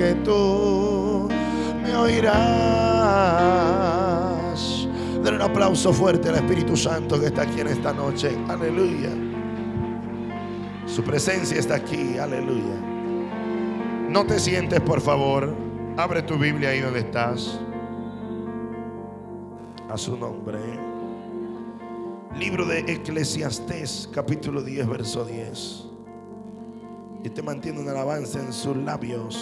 que tú me oirás. Den un aplauso fuerte al Espíritu Santo que está aquí en esta noche. Aleluya. Su presencia está aquí. Aleluya. No te sientes, por favor. Abre tu Biblia ahí donde estás. A su nombre. Libro de Eclesiastés, capítulo 10, verso 10. Y te mantiene una alabanza en sus labios.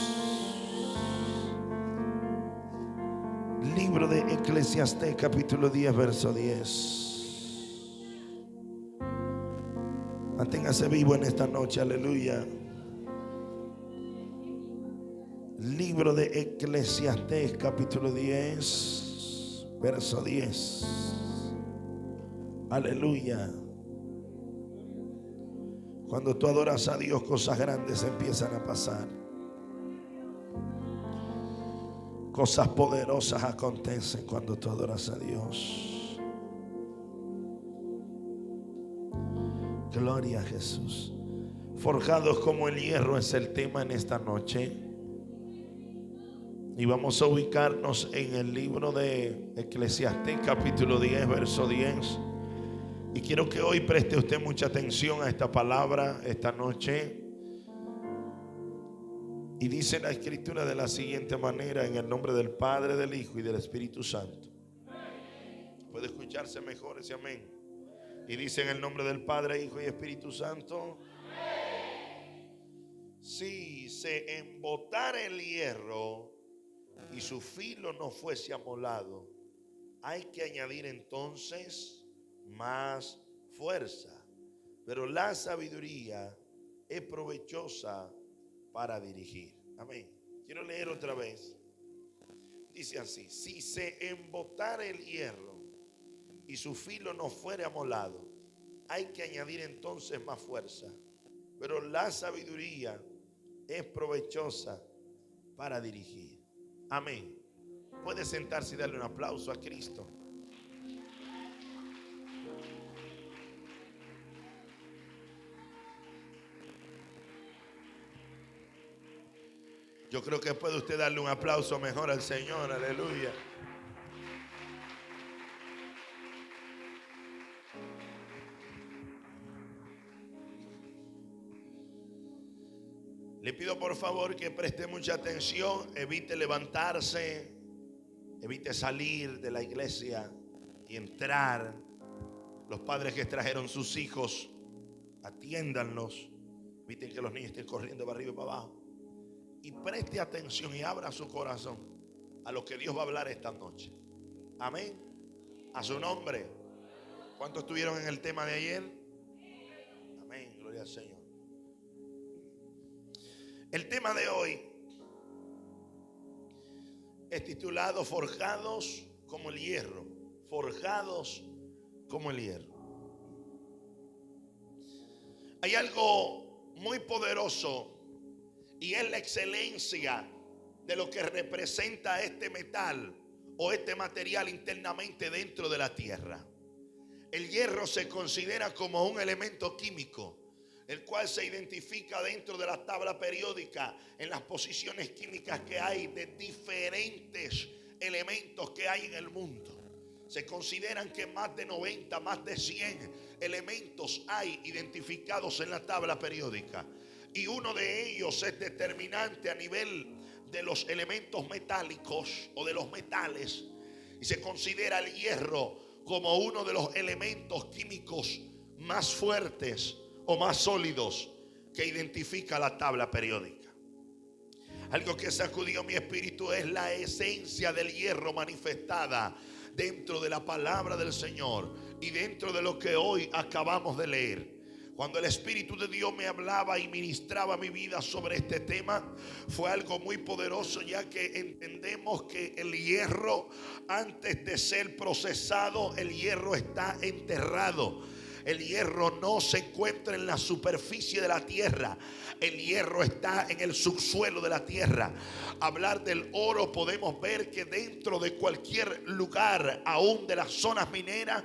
Libro de Eclesiastés, capítulo 10, verso 10. Manténgase vivo en esta noche, aleluya. Libro de Eclesiastés, capítulo 10, verso 10. Aleluya. Cuando tú adoras a Dios, cosas grandes empiezan a pasar. Cosas poderosas acontecen cuando tú adoras a Dios. Gloria a Jesús. Forjados como el hierro es el tema en esta noche. Y vamos a ubicarnos en el libro de Eclesiastés, capítulo 10, verso 10. Y quiero que hoy preste usted mucha atención a esta palabra esta noche. Y dice la Escritura de la siguiente manera: en el nombre del Padre, del Hijo y del Espíritu Santo. Puede escucharse mejor ese amén. Y dice: en el nombre del Padre, Hijo y Espíritu Santo. Si se embotara el hierro y su filo no fuese amolado, hay que añadir entonces más fuerza. Pero la sabiduría es provechosa para dirigir. Amén. Quiero leer otra vez. Dice así: si se embotara el hierro y su filo no fuere amolado, hay que añadir entonces más fuerza. Pero la sabiduría es provechosa para dirigir. Amén. Puede sentarse y darle un aplauso a Cristo. Yo creo que puede usted darle un aplauso mejor al Señor. Aleluya. Le pido por favor que preste mucha atención. Evite levantarse. Evite salir de la iglesia y entrar. Los padres que trajeron sus hijos, atiéndanlos. Eviten que los niños estén corriendo para arriba y para abajo. Y preste atención y abra su corazón a lo que Dios va a hablar esta noche. Amén. A su nombre. ¿Cuántos estuvieron en el tema de ayer? Amén. Gloria al Señor. El tema de hoy es titulado Forjados como el hierro. Forjados como el hierro. Hay algo muy poderoso y es la excelencia de lo que representa este metal o este material internamente dentro de la tierra. El hierro se considera como un elemento químico, el cual se identifica dentro de la tabla periódica en las posiciones químicas que hay de diferentes elementos que hay en el mundo. Se consideran que más de 90, más de 100 elementos hay identificados en la tabla periódica. Y uno de ellos es determinante a nivel de los elementos metálicos o de los metales. Y se considera el hierro como uno de los elementos químicos más fuertes o más sólidos que identifica la tabla periódica. Algo que sacudió mi espíritu es la esencia del hierro manifestada dentro de la palabra del Señor y dentro de lo que hoy acabamos de leer. Cuando el Espíritu de Dios me hablaba y ministraba mi vida sobre este tema, fue algo muy poderoso, ya que entendemos que el hierro, antes de ser procesado, el hierro está enterrado. El hierro no se encuentra en la superficie de la tierra. El hierro está en el subsuelo de la tierra. Hablar del oro, podemos ver que dentro de cualquier lugar, aún de las zonas mineras,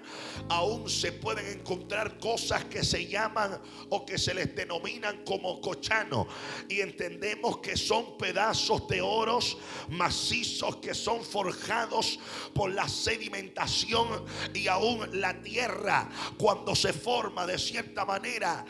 aún se pueden encontrar cosas que se llaman o que se les denominan como cochano. Y entendemos que son pedazos de oros macizos que son forjados por la sedimentación, y aún la tierra cuando se forma de cierta manera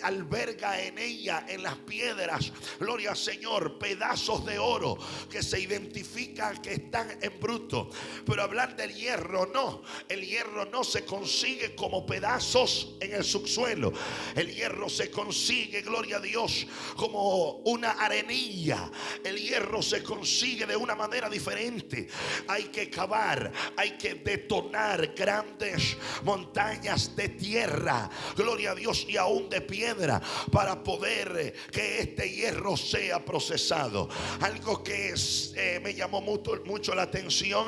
alberga en ella, en las piedras, gloria al Señor, pedazos de oro que se identifican que están en bruto. Pero hablar del hierro no, el hierro no se consigue como pedazos en el subsuelo. El hierro se consigue, gloria a Dios, como una arenilla. El hierro se consigue de una manera diferente. Hay que cavar, hay que detonar grandes montañas de tierra, gloria a Dios, y aún de piedra, para poder que este hierro sea procesado. Algo que me llamó mucho la atención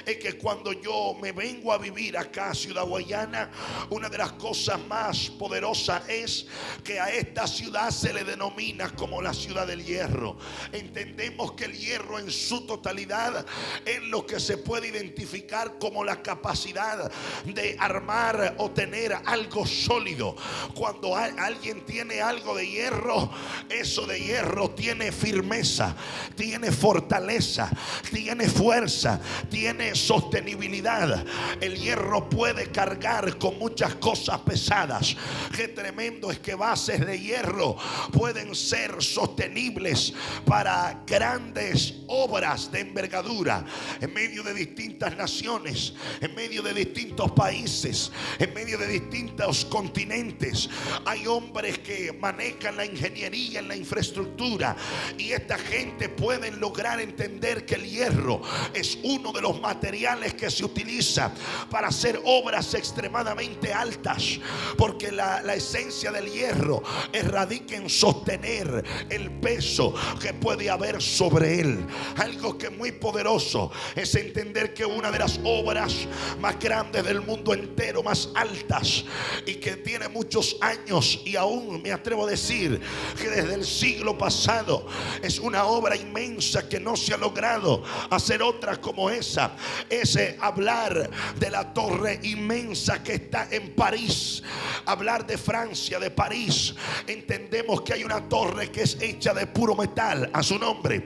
es que cuando yo me vengo a vivir acá a Ciudad Guayana, una de las cosas más poderosas es que a esta ciudad se le denomina como la ciudad del hierro. Entendemos que el hierro en su totalidad es lo que se puede identificar como la capacidad de armar o tener algo sólido. Cuando alguien tiene algo de hierro, eso de hierro tiene firmeza, tiene fortaleza, tiene fuerza, tiene sostenibilidad. El hierro puede cargar con muchas cosas pesadas. Qué tremendo es que bases de hierro pueden ser sostenibles para grandes obras de envergadura en medio de distintas naciones, en medio de distintos países, en medio de distintos continentes. Hay hombres que manejan la ingeniería en la infraestructura, y esta gente puede lograr entender que el hierro es uno de los materiales que se utiliza para hacer obras extremadamente altas, porque la esencia del hierro radica en sostener el peso que puede haber sobre él. Algo que es muy poderoso es entender que una de las obras más grandes del mundo entero, más altas, y que tiene muchos años, y aún me atrevo a decir que desde el siglo pasado es una obra inmensa que no se ha logrado hacer otra como esa, es hablar de la torre inmensa que está en París. Hablar de Francia, de París, entendemos que hay una torre que es hecha de puro metal a su nombre.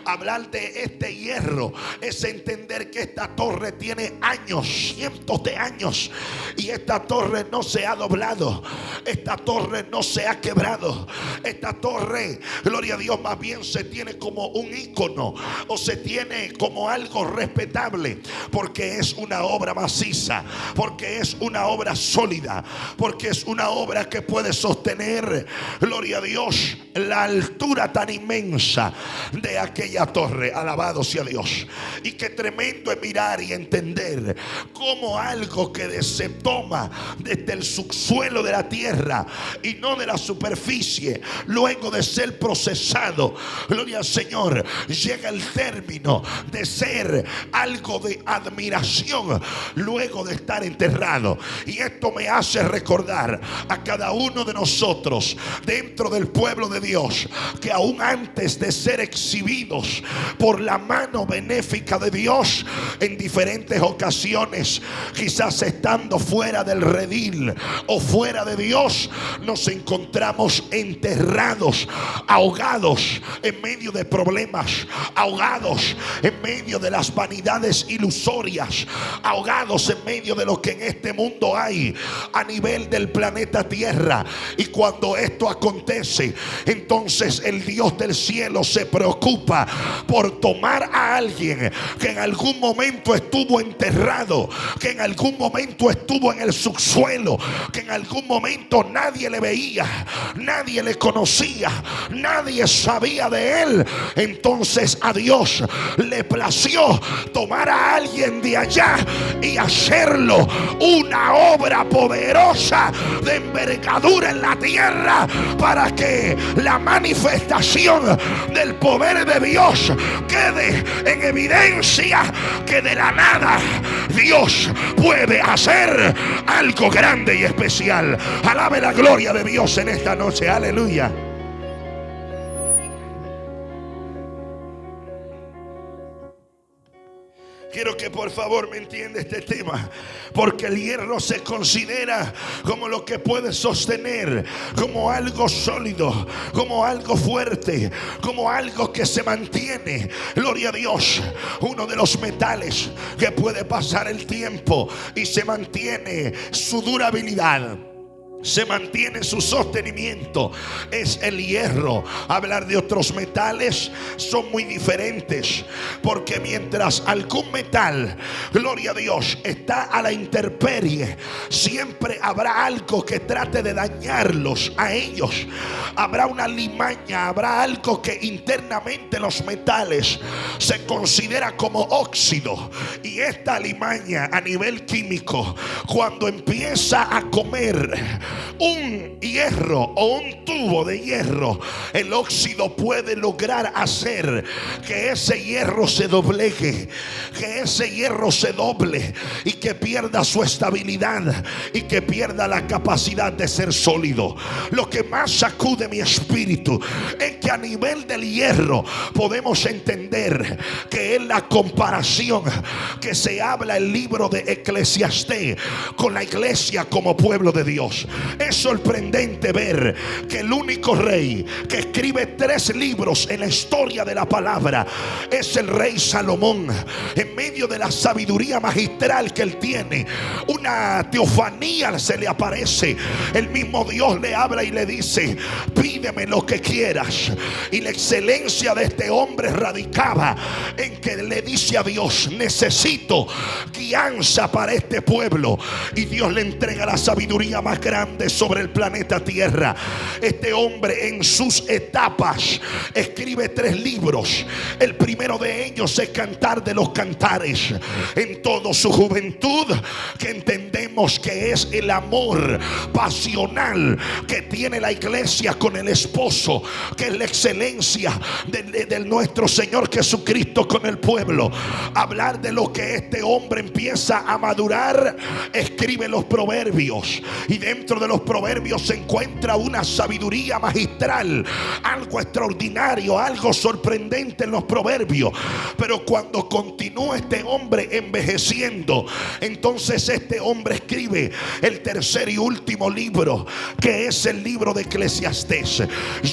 Hablar de este hierro es entender que esta torre tiene años, cientos de años, y esta torre no se ha doblado, esta torre no se ha quebrado. Esta torre, gloria a Dios, más bien se tiene como un ícono, o se tiene como algo respetable, porque es una obra maciza, porque es una obra sólida, porque es una obra que puede sostener, gloria a Dios, la altura tan inmensa de aquella torre. Alabado sea Dios. Y qué tremendo es mirar y entender cómo algo que se toma desde el subsuelo de la tierra y no de la superficie, luego de ser procesado, gloria al Señor, llega el término de ser algo de admiración luego de estar enterrado. Y esto me hace recordar a cada uno de nosotros dentro del pueblo de Dios, que aún antes de ser exhibidos por la mano benéfica de Dios en diferentes ocasiones, quizás estando fuera del redil o fuera de Dios, nos encontramos enterrados, ahogados en medio de problemas, ahogados en medio de las vanidades ilusorias, ahogados en medio de lo que en este mundo hay a nivel del planeta Tierra. Y cuando esto acontece, entonces el Dios del cielo se preocupa por tomar a alguien que en algún momento estuvo enterrado, que en algún momento estuvo en el subsuelo, que en algún momento nadie le veía, nadie le conocía, nadie sabía de él. Entonces a Dios le plació tomar a alguien de allá y hacerlo una obra poderosa de envergadura en la tierra, para que la manifestación del poder poder de Dios quede en evidencia que de la nada Dios puede hacer algo grande y especial. Alabe la gloria de Dios en esta noche. Aleluya. Quiero que por favor me entienda este tema, porque el hierro se considera como lo que puede sostener, como algo sólido, como algo fuerte, como algo que se mantiene. Gloria a Dios. Uno de los metales que puede pasar el tiempo y se mantiene su durabilidad, se mantiene su sostenimiento, es el hierro. Hablar de otros metales son muy diferentes, porque mientras algún metal, gloria a Dios, está a la intemperie, siempre habrá algo que trate de dañarlos a ellos. Habrá una limaña, habrá algo que internamente los metales se considera como óxido, y esta limaña a nivel químico, cuando empieza a comer un hierro o un tubo de hierro, el óxido puede lograr hacer que ese hierro se doblegue, que ese hierro se doble y que pierda su estabilidad y que pierda la capacidad de ser sólido. Lo que más sacude mi espíritu es que a nivel del hierro podemos entender que es la comparación que se habla en el libro de Eclesiastés con la iglesia como pueblo de Dios. Es sorprendente ver que el único rey que escribe 3 libros en la historia de la palabra es el rey Salomón. En medio de la sabiduría magistral que él tiene, una teofanía se le aparece. El mismo Dios le habla y le dice: pídeme lo que quieras. Y la excelencia de este hombre radicaba en que le dice a Dios: necesito guianza para este pueblo. Y Dios le entrega la sabiduría más grande sobre el planeta Tierra. Este hombre en sus etapas escribe 3 libros. El primero de ellos es Cantar de los Cantares. En toda su juventud, que entendemos que es el amor pasional que tiene la iglesia con el esposo, que es la excelencia de nuestro Señor Jesucristo con el pueblo. Hablar de lo que este hombre empieza a madurar, escribe los proverbios, y dentro de los proverbios se encuentra una sabiduría magistral, algo extraordinario, algo sorprendente en los proverbios. Pero cuando continúa este hombre envejeciendo, entonces este hombre escribe el tercer y último libro, que es el libro de Eclesiastés.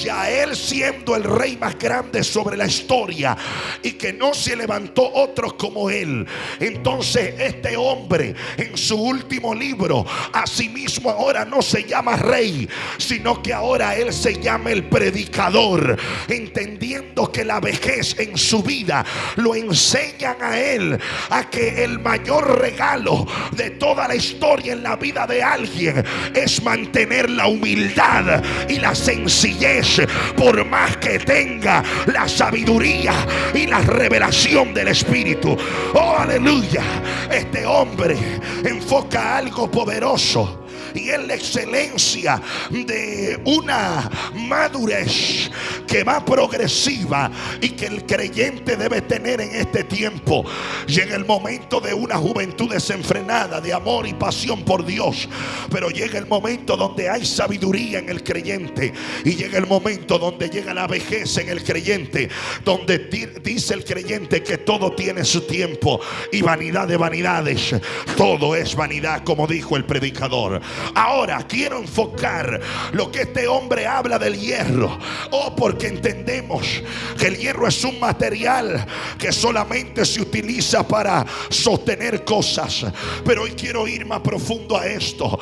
Ya él, siendo el rey más grande sobre la historia, y que no se levantó otro como él, entonces este hombre en su último libro, asimismo ahora no se llama rey, sino que ahora él se llama el predicador, entendiendo que la vejez en su vida lo enseñan a él a que el mayor regalo de toda la historia en la vida de alguien es mantener la humildad y la sencillez, por más que tenga la sabiduría y la revelación del Espíritu. Oh, aleluya. Este hombre enfoca algo poderoso, y es la excelencia de una madurez que va progresiva y que el creyente debe tener en este tiempo. Llega el momento de una juventud desenfrenada de amor y pasión por Dios, pero llega el momento donde hay sabiduría en el creyente, y llega el momento donde llega la vejez en el creyente, donde dice el creyente que todo tiene su tiempo, y vanidad de vanidades, todo es vanidad, como dijo el predicador. Ahora quiero enfocar lo que este hombre habla del hierro. Oh, porque entendemos que el hierro es un material que solamente se utiliza para sostener cosas. Pero hoy quiero ir más profundo a esto.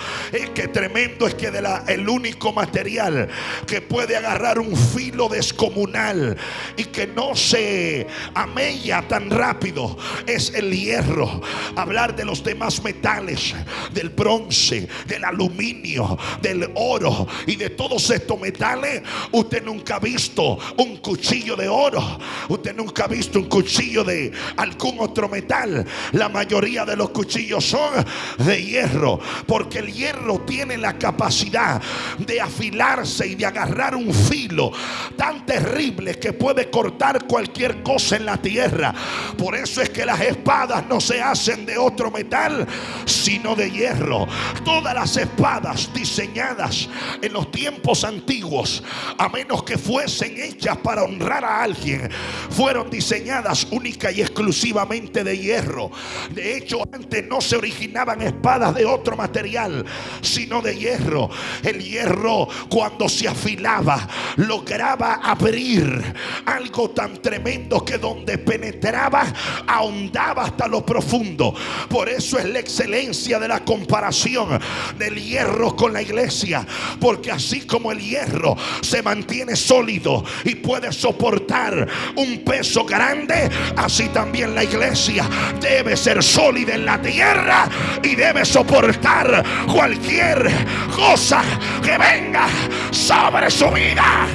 Que tremendo es que el único material que puede agarrar un filo descomunal y que no se amella tan rápido es el hierro. Hablar de los demás metales, del bronce, del aluminio, del oro y de todos estos metales, usted nunca ha visto un cuchillo de oro, usted nunca ha visto un cuchillo de algún otro metal. La mayoría de los cuchillos son de hierro, porque el hierro tiene la capacidad de afilarse y de agarrar un filo tan terrible que puede cortar cualquier cosa en la tierra. Por eso es que las espadas no se hacen de otro metal, sino de hierro. Todas las espadas diseñadas en los tiempos antiguos, a menos que fuesen hechas para honrar a alguien, fueron diseñadas única y exclusivamente de hierro. De hecho, antes no se originaban espadas de otro material, sino de hierro. El hierro, cuando se afilaba, lograba abrir algo tan tremendo que donde penetraba, ahondaba hasta lo profundo. Por eso es la excelencia de la comparación del hierro con la iglesia, porque así como el hierro se mantiene sólido y puede soportar un peso grande, así también la iglesia debe ser sólida en la tierra y debe soportar cualquier cosa que venga sobre su vida.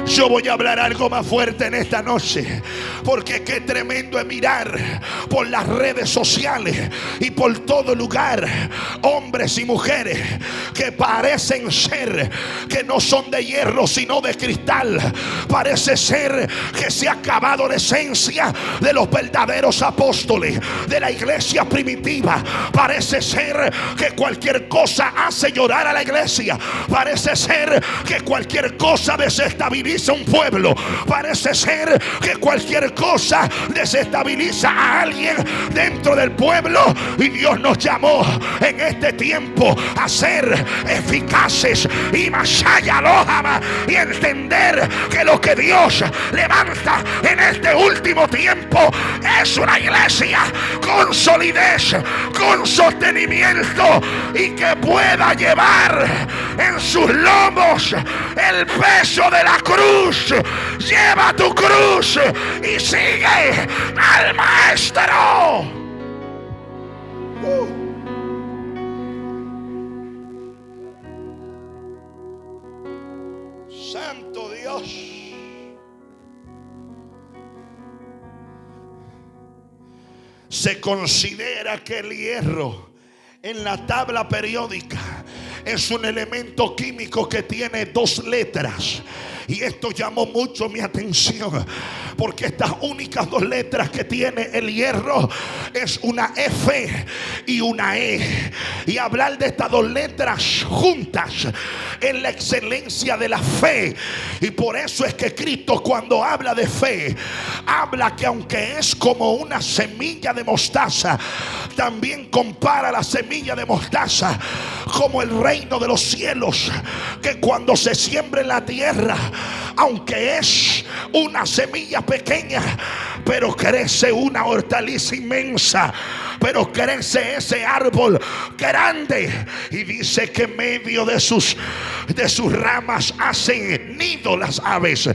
Yo voy a hablar algo más fuerte en esta noche, porque qué tremendo es mirar por las redes sociales y por todo lugar hombres y mujeres que parecen ser que no son de hierro sino de cristal. Parece ser que se ha acabado la esencia de los verdaderos apóstoles de la iglesia primitiva. Parece ser que cualquier cosa hace llorar a la iglesia. Parece ser que cualquier cosa desestabiliza un pueblo. Parece ser que cualquier cosa desestabiliza a alguien dentro del pueblo, y Dios nos llamó en este tiempo a ser eficaces y masayalojama, y entender que lo que Dios levanta en este último tiempo es una iglesia con solidez, con sostenimiento, y que pueda llevar en sus lomos el peso de la cruz. Lleva tu cruz y sigue al maestro. Santo Dios. Se considera que el hierro en la tabla periódica es un elemento químico que tiene 2 letras. Y esto llamó mucho mi atención, porque estas únicas 2 letras que tiene el hierro es una F y una E. Y hablar de estas 2 letras juntas es la excelencia de la fe. Y por eso es que Cristo, cuando habla de fe, habla que aunque es como una semilla de mostaza, también compara la semilla de mostaza como el reino de los cielos, que cuando se siembra en la tierra, aunque es una semilla pequeña, pero crece una hortaliza inmensa, pero crece ese árbol grande. Y dice que en medio de sus ramas hacen nido las aves.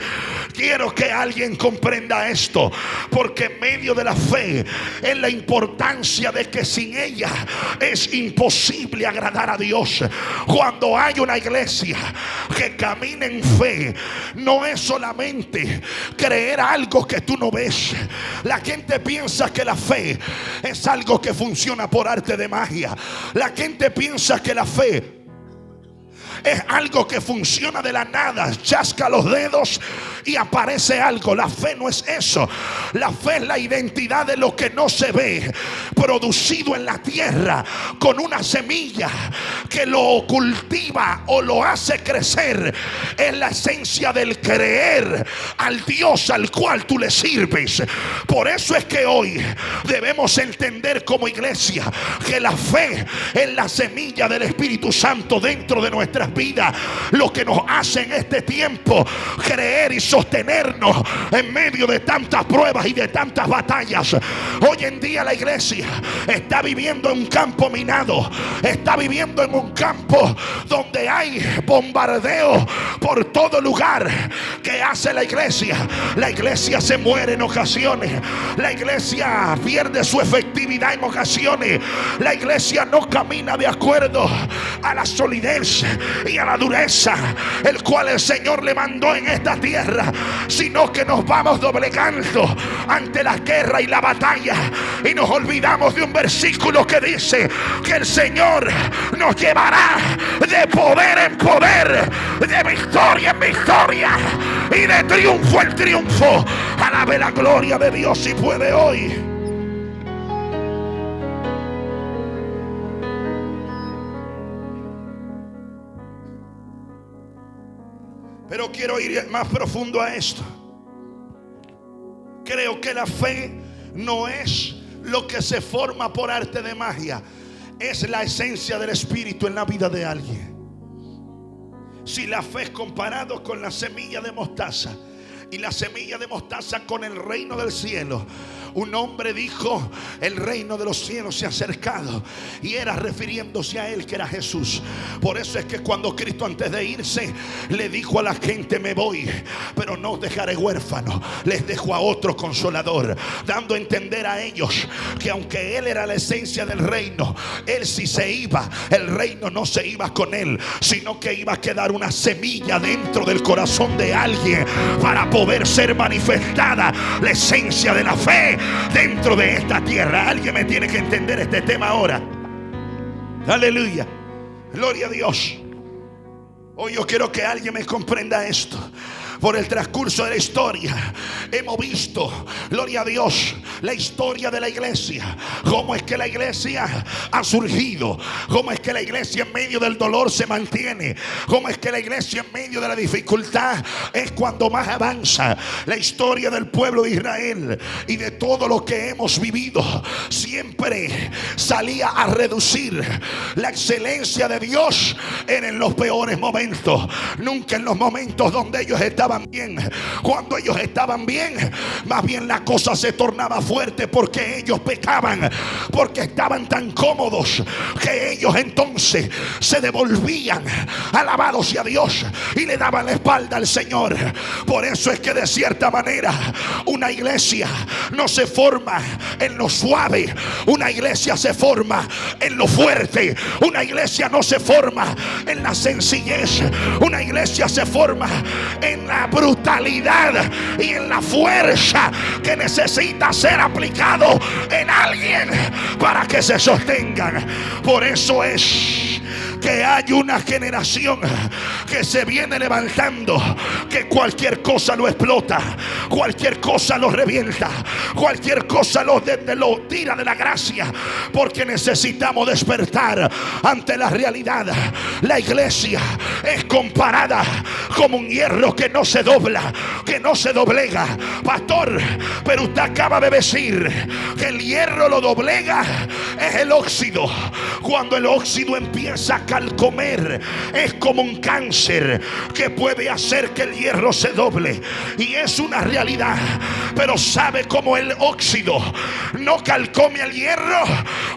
Quiero que alguien comprenda esto, porque en medio de la fe es la importancia de que sin ella es imposible agradar a Dios. Cuando hay una iglesia que camina en fe, no es solamente creer algo que tú no ves. La gente piensa que la fe es algo que funciona por arte de magia. La gente piensa que la fe es algo que funciona de la nada. Chasca los dedos y aparece algo. La fe no es eso. La fe es la identidad de lo que no se ve, producido en la tierra con una semilla que lo cultiva o lo hace crecer. Es la esencia del creer al Dios al cual tú le sirves. Por eso es que hoy debemos entender como iglesia que la fe es la semilla del Espíritu Santo dentro de nuestras vidas, lo que nos hace en este tiempo creer y sostenernos en medio de tantas pruebas y de tantas batallas. Hoy en día la iglesia está viviendo en un campo minado, está viviendo en un campo donde hay bombardeo por todo lugar. ¿Qué hace la iglesia? La iglesia se muere en ocasiones, la iglesia pierde su efectividad en ocasiones, la iglesia no camina de acuerdo a la solidez y a la dureza el cual el Señor le mandó en esta tierra, sino que nos vamos doblegando ante la guerra y la batalla y nos olvidamos de un versículo que dice que el Señor nos llevará de poder en poder, de victoria en victoria y de triunfo en triunfo. Alabe la gloria de Dios si puede hoy. Pero quiero ir más profundo a esto. Creo que la fe no es lo que se forma por arte de magia, es la esencia del Espíritu en la vida de alguien. Si la fe es comparado con la semilla de mostaza, y la semilla de mostaza con el reino del cielo, un hombre dijo: el reino de los cielos se ha acercado, y era refiriéndose a él, que era Jesús. Por eso es que cuando Cristo, antes de irse, le dijo a la gente: me voy, pero no os dejaré huérfanos, les dejo a otro consolador, dando a entender a ellos que aunque él era la esencia del reino, él si se iba, el reino no se iba con él, sino que iba a quedar una semilla dentro del corazón de alguien para poder ser manifestada la esencia de la fe dentro de esta tierra. Alguien me tiene que entender este tema ahora. Aleluya, gloria a Dios. Hoy yo quiero que alguien me comprenda esto. Por el transcurso de la historia hemos visto, gloria a Dios, la historia de la iglesia. Cómo es que la iglesia ha surgido, cómo es que la iglesia en medio del dolor se mantiene, cómo es que la iglesia en medio de la dificultad es cuando más avanza. La historia del pueblo de Israel y de todo lo que hemos vivido siempre salía a reducir la excelencia de Dios en los peores momentos, nunca en los momentos donde ellos estaban bien. Cuando ellos estaban bien, más bien la cosa se tornaba fuerte, porque ellos pecaban, porque estaban tan cómodos que ellos entonces se devolvían, alabados sea Dios, y le daban la espalda al Señor. Por eso es que de cierta manera una iglesia no se forma en lo suave, una iglesia se forma en lo fuerte. Una iglesia no se forma en la sencillez, una iglesia se forma en la brutalidad y en la fuerza que necesita ser aplicado en alguien para que se sostengan. Por eso es que hay una generación que se viene levantando, que cualquier cosa lo explota, cualquier cosa lo revienta, cualquier cosa lo tira de la gracia, porque necesitamos despertar ante la realidad. La iglesia es comparada como un hierro que no se dobla, que no se doblega. Pastor, pero usted acaba de decir que el hierro lo doblega, es el óxido. Cuando el óxido empieza a calcomer, es como un cáncer que puede hacer que el hierro se doble, y es una realidad. Pero ¿sabe cómo el óxido no calcome el hierro?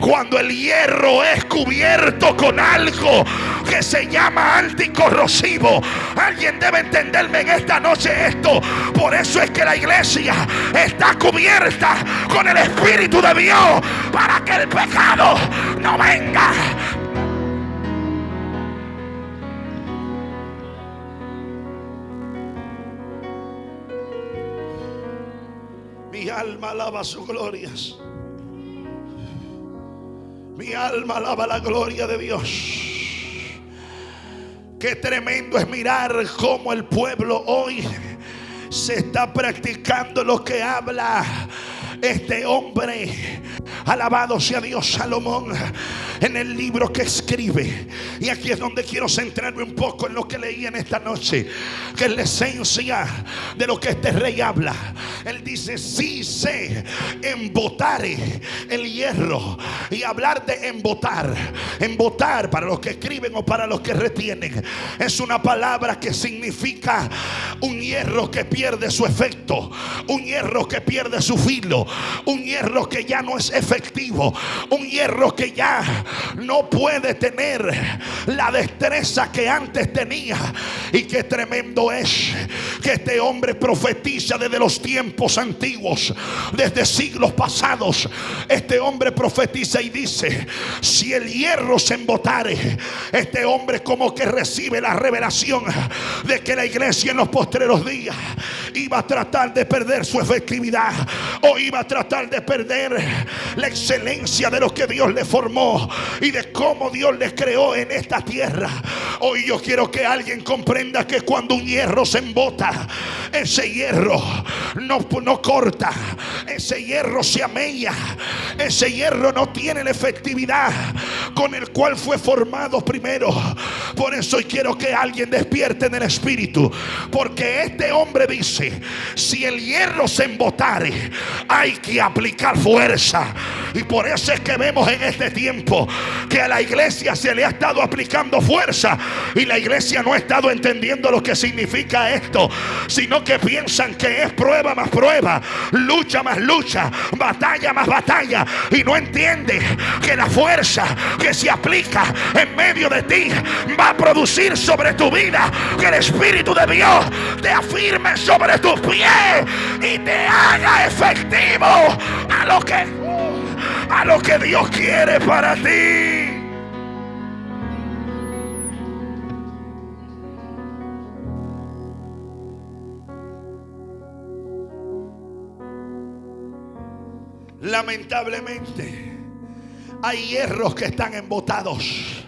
Cuando el hierro es cubierto con algo que se llama anticorrosivo. Alguien debe entenderme en esta noche esto. Por eso es que la iglesia está cubierta con el Espíritu de Dios, para que el pecado no venga. Mi alma alaba sus glorias. Mi alma alaba la gloria de Dios. Qué tremendo es mirar cómo el pueblo hoy se está practicando lo que habla este hombre, alabado sea Dios, Salomón, en el libro que escribe. Y aquí es donde quiero centrarme un poco en lo que leí en esta noche, que es la esencia de lo que este rey habla. Él dice: sí sé embotar el hierro. Y hablar de embotar, embotar para los que escriben o para los que retienen, es una palabra que significa un hierro que pierde su efecto, un hierro que pierde su filo, un hierro que ya no es efectivo, un hierro que ya no puede tener la destreza que antes tenía. Y qué tremendo es que este hombre profetiza desde los tiempos antiguos, desde siglos pasados. Este hombre profetiza y dice: si el hierro se embotare. Este hombre como que recibe la revelación de que la iglesia en los postreros días iba a tratar de perder su efectividad, o iba a tratar de perder la excelencia de lo que Dios le formó y de cómo Dios les creó en esta tierra. Hoy yo quiero que alguien comprenda que cuando un hierro se embota, ese hierro no corta, ese hierro se amella, ese hierro no tiene la efectividad con el cual fue formado primero. Por eso hoy quiero que alguien despierte en el espíritu, porque este hombre dice: si el hierro se embotare, hay que aplicar fuerza. Y por eso es que vemos en este tiempo que a la iglesia se le ha estado aplicando fuerza, y la iglesia no ha estado entendiendo lo que significa esto, sino que piensan que es prueba más prueba, lucha más lucha, batalla más batalla, y no entiende que la fuerza que se aplica en medio de ti va a producir sobre tu vida que el Espíritu de Dios te afirme sobre tus pies y te haga efectivo a lo que Dios quiere para ti. Lamentablemente hay hierros que están embotados.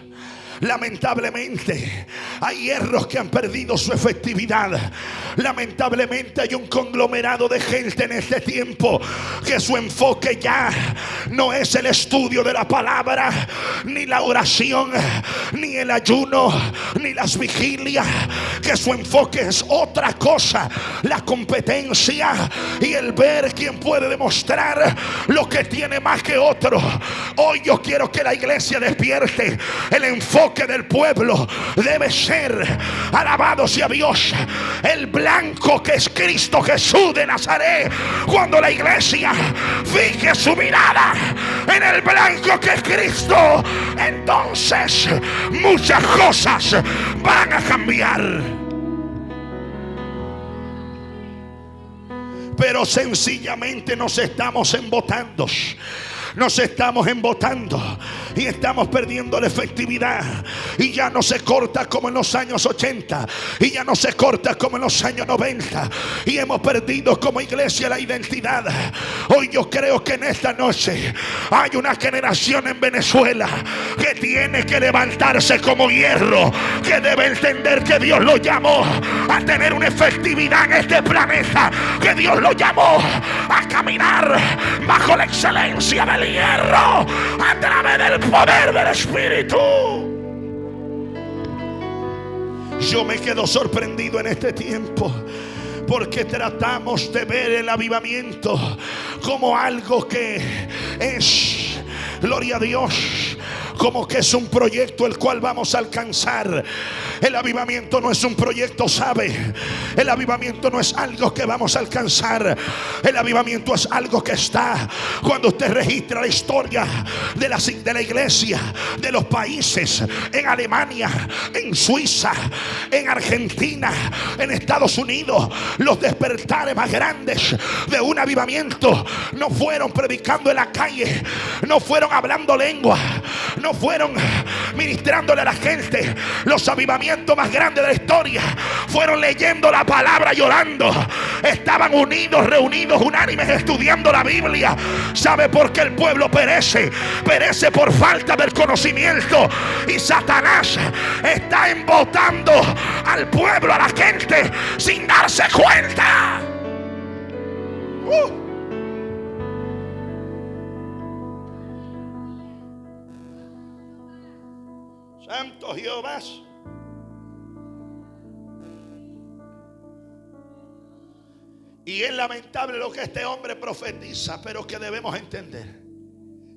Lamentablemente hay hierros que han perdido su efectividad. Lamentablemente hay un conglomerado de gente en este tiempo que su enfoque ya no es el estudio de la palabra, ni la oración, ni el ayuno, ni las vigilias. Que su enfoque es otra cosa: la competencia y el ver quién puede demostrar lo que tiene más que otro. Hoy yo quiero que la iglesia despierte. El enfoque del pueblo debe ser, alabado sea Dios, el blanco que es Cristo Jesús de Nazaret. Cuando la iglesia fije su mirada en el blanco que es Cristo, entonces muchas cosas van a cambiar. Pero sencillamente nos estamos embotando. Nos estamos embotando y estamos perdiendo la efectividad. Y ya no se corta como en los años 80, y ya no se corta como en los años 90, y hemos perdido como iglesia la identidad. Hoy yo creo que en esta noche hay una generación en Venezuela que tiene que levantarse como hierro, que debe entender que Dios lo llamó a tener una efectividad en este planeta, que Dios lo llamó a caminar bajo la excelencia del hierro a través del poder del Espíritu. Yo me quedo sorprendido en este tiempo, porque tratamos de ver el avivamiento como algo que es, gloria a Dios, como que es un proyecto el cual vamos a alcanzar. El avivamiento no es un proyecto, ¿sabe? El avivamiento no es algo que vamos a alcanzar. El avivamiento es algo que está. Cuando usted registra la historia de la iglesia, de los países, en Alemania, en Suiza, en Argentina, en Estados Unidos, los despertares más grandes de un avivamiento no fueron predicando en la calle, no fueron hablando lengua, no fueron ministrándole a la gente. Los avivamientos más grandes de la historia fueron leyendo la palabra y orando. Estaban unidos, reunidos, unánimes, estudiando la Biblia. ¿Sabe por qué el pueblo perece? Perece por falta del conocimiento. Y Satanás está embotando al pueblo, a la gente, sin darse cuenta. Santo Jehová. Y es lamentable lo que este hombre profetiza, pero que debemos entender.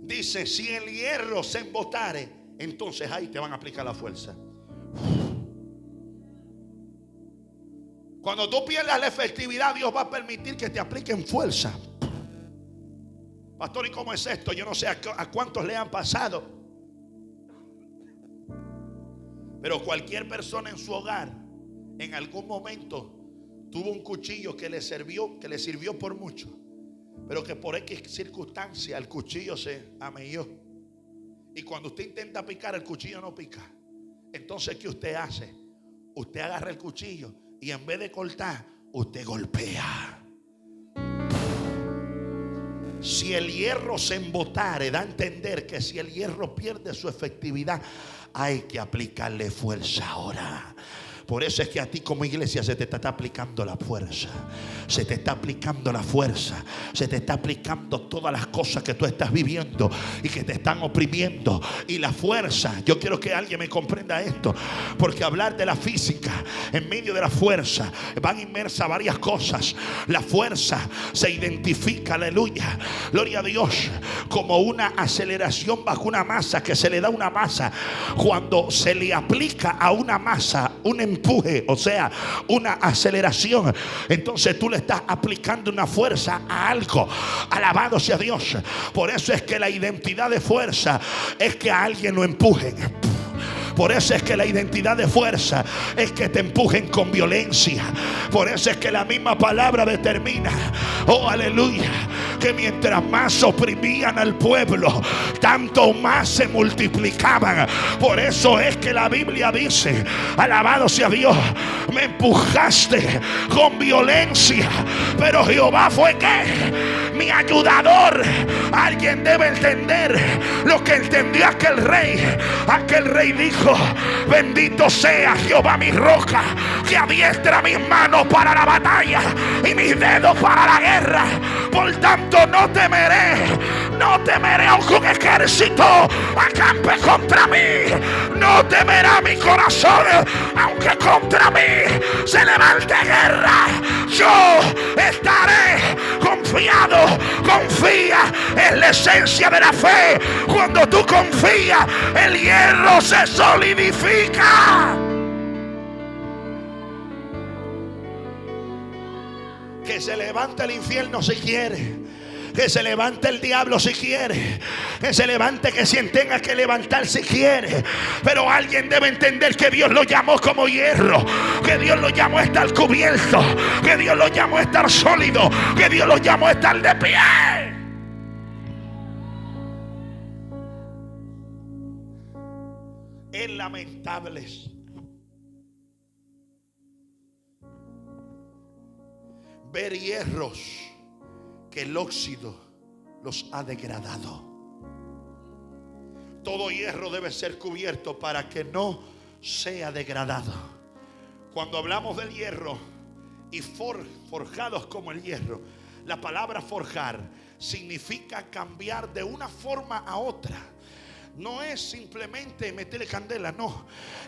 Dice, si el hierro se embotare, entonces ahí te van a aplicar la fuerza. Cuando tú pierdas la efectividad, Dios va a permitir que te apliquen fuerza. Pastor, ¿y cómo es esto? Yo no sé a cuántos le han pasado, pero cualquier persona en su hogar en algún momento tuvo un cuchillo que le sirvió por mucho, pero que por X circunstancia el cuchillo se amelló. Y cuando usted intenta picar, el cuchillo no pica. Entonces, ¿qué usted hace? Usted agarra el cuchillo y en vez de cortar, usted golpea. Si el hierro se embotare, da a entender que si el hierro pierde su efectividad, hay que aplicarle fuerza ahora. Por eso es que a ti como iglesia se te está aplicando la fuerza. Se te está aplicando la fuerza. Se te está aplicando todas las cosas que tú estás viviendo y que te están oprimiendo. Y la fuerza, yo quiero que alguien me comprenda esto, porque hablar de la física, en medio de la fuerza van inmersas varias cosas. La fuerza se identifica, aleluya, gloria a Dios, como una aceleración bajo una masa que se le da a una masa. Cuando se le aplica a una masa un empuje, o sea, una aceleración, entonces tú le estás aplicando una fuerza a algo. Alabado sea Dios. Por eso es que la identidad de fuerza es que a alguien lo empujen. Por eso es que la identidad de fuerza es que te empujen con violencia. Por eso es que la misma palabra determina, oh aleluya, que mientras más oprimían al pueblo, tanto más se multiplicaban. Por eso es que la Biblia dice, alabado sea Dios, me empujaste con violencia, pero Jehová fue que mi ayudador. Alguien debe entender lo que entendió aquel rey. Aquel rey dijo, bendito sea Jehová mi roca, que adiestra mis manos para la batalla y mis dedos para la guerra. Por tanto no temeré aunque un ejército acampe contra mí. No temerá mi corazón aunque contra mí se levante guerra. Yo estaré confiado. Confía, es la esencia de la fe. Cuando tú confías, el hierro se solidifica. Que se levante el infierno si quiere. Que se levante el diablo si quiere. Que se levante que quien tenga que levantar si quiere. Pero alguien debe entender que Dios lo llamó como hierro. Que Dios lo llamó a estar cubierto. Que Dios lo llamó a estar sólido. Que Dios lo llamó a estar de pie. Es lamentable ver hierros que el óxido los ha degradado. Todo hierro debe ser cubierto para que no sea degradado. Cuando hablamos del hierro y forjados como el hierro, la palabra forjar significa cambiar de una forma a otra. No es simplemente meterle candela, no,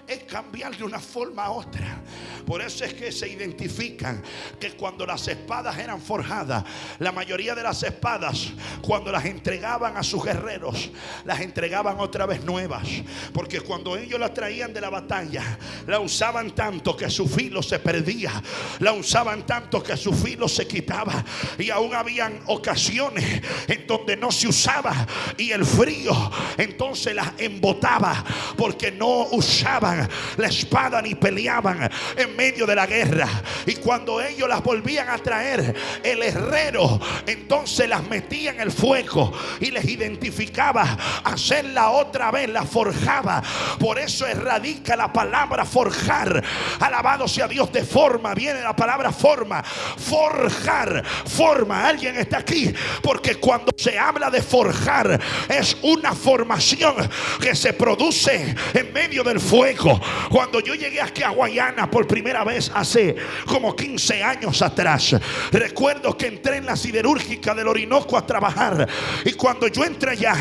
es cambiar de una forma a otra. Por eso es que se identifican que cuando las espadas eran forjadas, la mayoría de las espadas, cuando las entregaban a sus guerreros, las entregaban otra vez nuevas. Porque cuando ellos las traían de la batalla, la usaban tanto que su filo se perdía, la usaban tanto que su filo se quitaba. Y aún habían ocasiones en donde no se usaba y el frío entonces se las embotaba, porque no usaban la espada ni peleaban en medio de la guerra. Y cuando ellos las volvían a traer, el herrero entonces las metía en el fuego y les identificaba, hacerla otra vez, la forjaba. Por eso radica la palabra forjar. Alabado sea Dios. De forma viene la palabra forma. Forjar, forma. Alguien está aquí, porque cuando se habla de forjar es una formación unción que se produce en medio del fuego. Cuando yo llegué aquí a Guayana por primera vez hace como 15 años atrás, recuerdo que entré en la siderúrgica del Orinoco a trabajar, y cuando yo entré allá,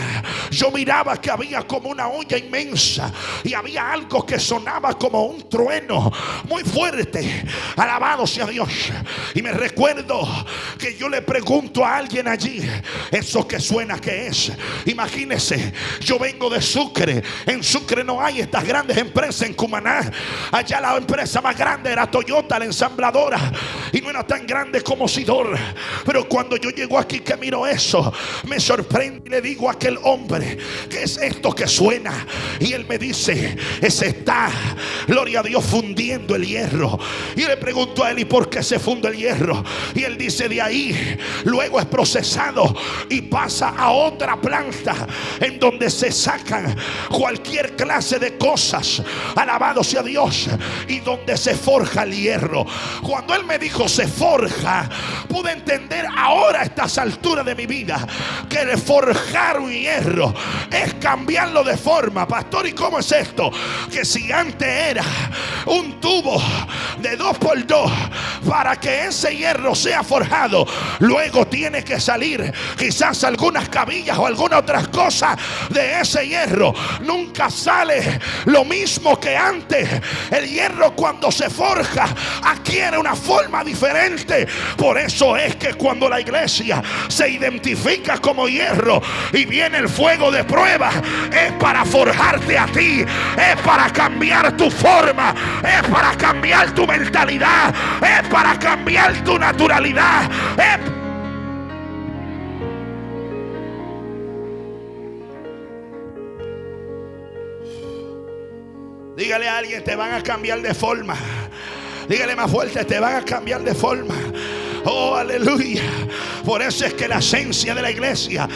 yo miraba que había como una olla inmensa y había algo que sonaba como un trueno muy fuerte. Alabado sea Dios. Y me recuerdo que yo le pregunto a alguien allí, ¿eso que suena qué es? Imagínese, yo vengo de Sucre. En Sucre no hay estas grandes empresas. En Cumaná, allá la empresa más grande era Toyota, la ensambladora, y no era tan grande como Sidor. Pero cuando yo llego aquí, que miro eso, me sorprende y le digo a aquel hombre, ¿qué es esto que suena? Y él me dice, ese está, gloria a Dios, fundiendo el hierro. Y le pregunto a él, ¿y por qué se funde el hierro? Y él dice, de ahí luego es procesado y pasa a otra planta en donde se sacan cualquier clase de cosas, alabado sea Dios, y donde se forja el hierro. Cuando él me dijo se forja, pude entender ahora a estas alturas de mi vida que el forjar un hierro es cambiarlo de forma. Pastor, ¿y cómo es esto? Que si antes era un tubo de 2x2, para que ese hierro sea forjado, luego tiene que salir quizás algunas cabillas o alguna otras cosas de ese hierro. Nunca sale lo mismo que antes. El hierro, cuando se forja, adquiere una forma diferente. Por eso es que cuando la iglesia se identifica como hierro y viene el fuego de prueba, es para forjarte a ti, es para cambiar tu forma, es para cambiar tu mentalidad, es para cambiar tu naturalidad. Dígale a alguien, te van a cambiar de forma. Dígale más fuerte, te van a cambiar de forma. Oh, aleluya. Por eso es que la esencia de la iglesia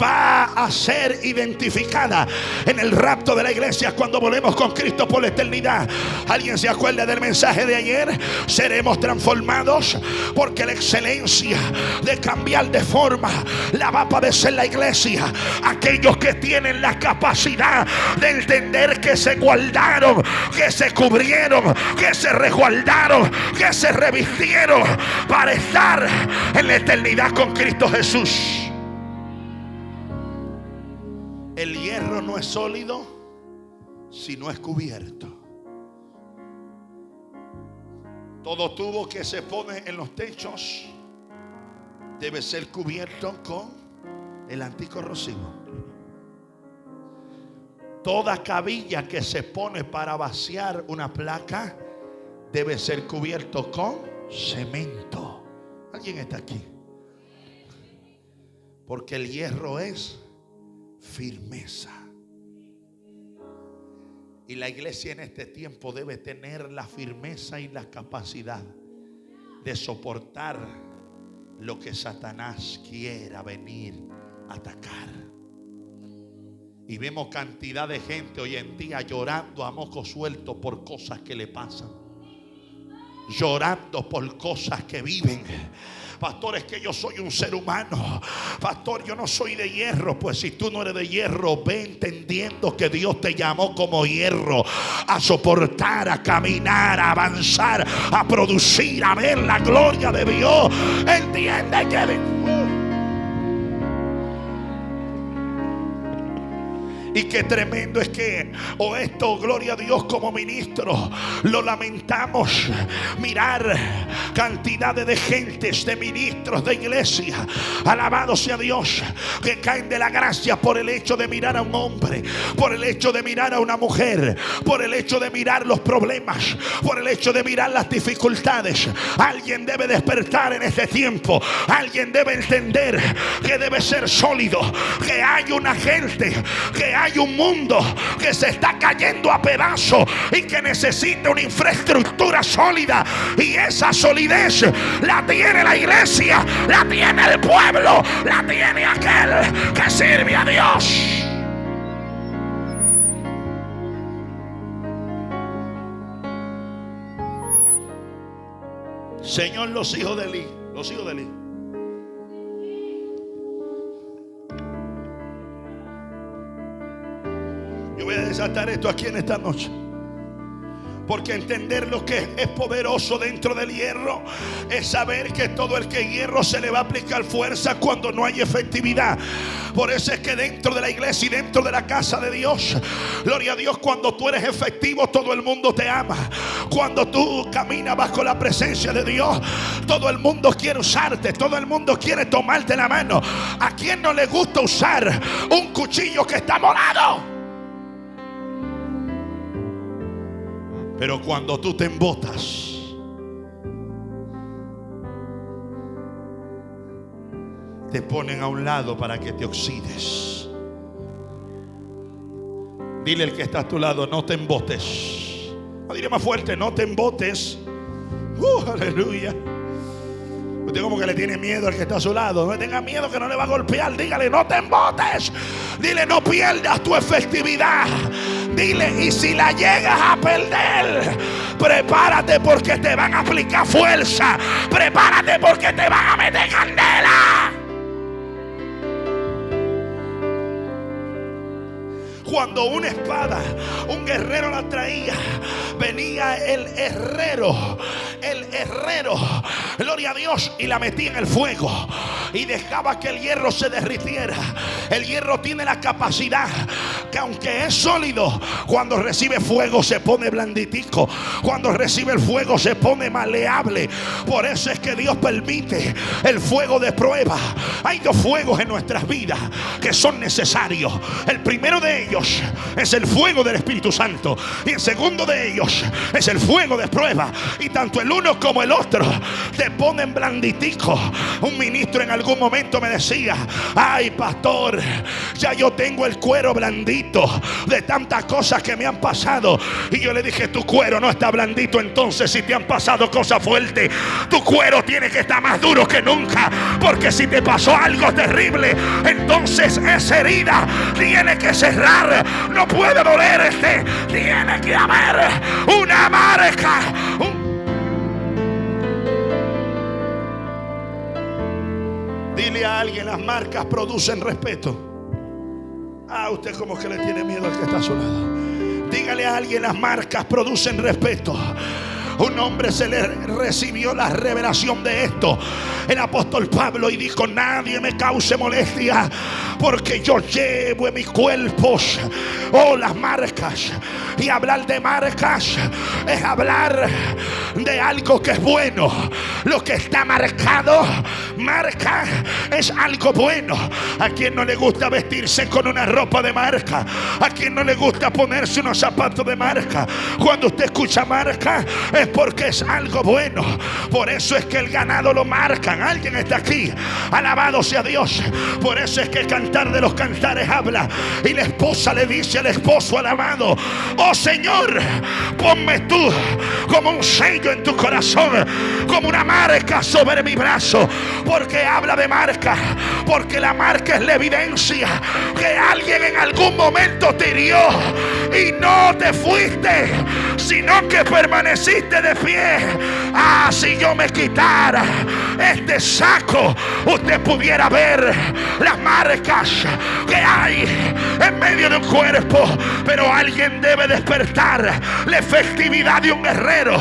va a ser identificada en el rapto de la iglesia cuando volvemos con Cristo por la eternidad. ¿Alguien se acuerda del mensaje de ayer? Seremos transformados, porque la excelencia de cambiar de forma la va a padecer la iglesia. Aquellos que tienen la capacidad de entender que se guardaron, que se cubrieron, que se resguardaron, que se revistieron para estar en la eternidad con Cristo Jesús. El hierro no es sólido si no es cubierto. Todo tubo que se pone en los techos debe ser cubierto con el anticorrosivo. Toda cabilla que se pone para vaciar una placa debe ser cubierto con cemento. ¿Alguien está aquí? Porque el hierro es firmeza. Y la iglesia en este tiempo debe tener la firmeza y la capacidad de soportar lo que Satanás quiera venir a atacar. Y vemos cantidad de gente hoy en día llorando a moco suelto por cosas que le pasan, llorando por cosas que viven. Pastor, es que yo soy un ser humano. Pastor, yo no soy de hierro. Pues si tú no eres de hierro, ve entendiendo que Dios te llamó como hierro a soportar, a caminar, a avanzar, a producir, a ver la gloria de Dios. Entiende que y qué tremendo es que, esto, gloria a Dios, como ministro lo lamentamos, mirar cantidades de gentes, de ministros de iglesia, alabado sea Dios, que caen de la gracia por el hecho de mirar a un hombre, por el hecho de mirar a una mujer, por el hecho de mirar los problemas, por el hecho de mirar las dificultades. Alguien debe despertar en este tiempo. Alguien debe entender que debe ser sólido, que hay una gente, que hay un mundo que se está cayendo a pedazos y que necesita una infraestructura sólida. Y esa solidez la tiene la iglesia, la tiene el pueblo, la tiene aquel que sirve a Dios. Señor, los hijos de Eli, Yo voy a desatar esto aquí en esta noche. Porque entender lo que es poderoso dentro del hierro es saber que todo el que hierro se le va a aplicar fuerza cuando no hay efectividad. Por eso es que dentro de la iglesia y dentro de la casa de Dios, gloria a Dios, cuando tú eres efectivo, todo el mundo te ama. Cuando tú caminas bajo la presencia de Dios, todo el mundo quiere usarte, todo el mundo quiere tomarte la mano. ¿A quién no le gusta usar un cuchillo que está morado? Pero cuando tú te embotas, te ponen a un lado para que te oxides. Dile al que está a tu lado: no te embotes. Dile más fuerte: no te embotes. Aleluya. Usted como que le tiene miedo al que está a su lado. No tenga miedo que no le va a golpear. Dígale: no te embotes. Dile: no pierdas tu efectividad. Dile: y si la llegas a perder, prepárate porque te van a aplicar fuerza. Prepárate porque te van a meter candela. Cuando una espada, un guerrero la traía, venía el herrero, gloria a Dios, y la metía en el fuego y dejaba que el hierro se derritiera. El hierro tiene la capacidad que, aunque es sólido, cuando recibe fuego se pone blanditico. Cuando recibe el fuego se pone maleable. Por eso es que Dios permite el fuego de prueba. Hay dos fuegos en nuestras vidas que son necesarios. El primero de ellos es el fuego del Espíritu Santo, y el segundo de ellos es el fuego de prueba. Y tanto el uno como el otro te ponen blanditico. Un ministro en algún momento me decía: ay, pastor, ya yo tengo el cuero blandito de tantas cosas que me han pasado. Y yo le dije: tu cuero no está blandito entonces si te han pasado cosas fuertes. Tu cuero tiene que estar más duro que nunca, porque si te pasó algo terrible, entonces esa herida tiene que cerrar. No puede doler, tiene que haber una marca. Dile a alguien: las marcas producen respeto. Usted como que le tiene miedo al que está a su lado. Dígale a alguien: las marcas producen respeto. Un hombre se le recibió la revelación de esto, el apóstol Pablo, y dijo: nadie me cause molestia, porque yo llevo en mis cuerpos las marcas. Y hablar de marcas es hablar de algo que es bueno. Lo que está marcado, marca, es algo bueno. ¿A quien no le gusta vestirse con una ropa de marca? ¿A quien no le gusta ponerse unos zapatos de marca? Cuando usted escucha marca es porque es algo bueno. Por eso es que el ganado lo marcan. Alguien está aquí, alabado sea Dios. Por eso es que el Cantar de los Cantares habla, y la esposa le dice al esposo: al amado: oh Señor, ponme tú como un sello en tu corazón, como una marca sobre mi brazo. Porque habla de marca, porque la marca es la evidencia que alguien en algún momento te hirió y no te fuiste, sino que permaneciste de pie. Si yo me quitara este saco, usted pudiera ver las marcas que hay en medio de un cuerpo. Pero alguien debe despertar. La efectividad de un guerrero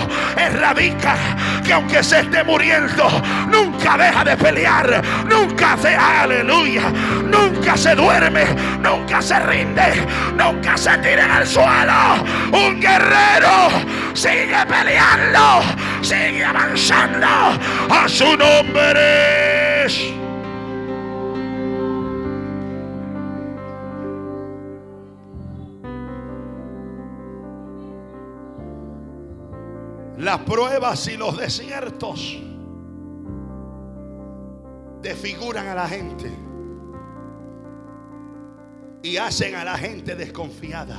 radica que aunque se esté muriendo, nunca deja de pelear, nunca se, aleluya, nunca se duerme, nunca se rinde, nunca se tira en el suelo. Un guerrero sigue peleando, sigue avanzando. A su nombre es. Las pruebas y los desiertos desfiguran a la gente y hacen a la gente desconfiada.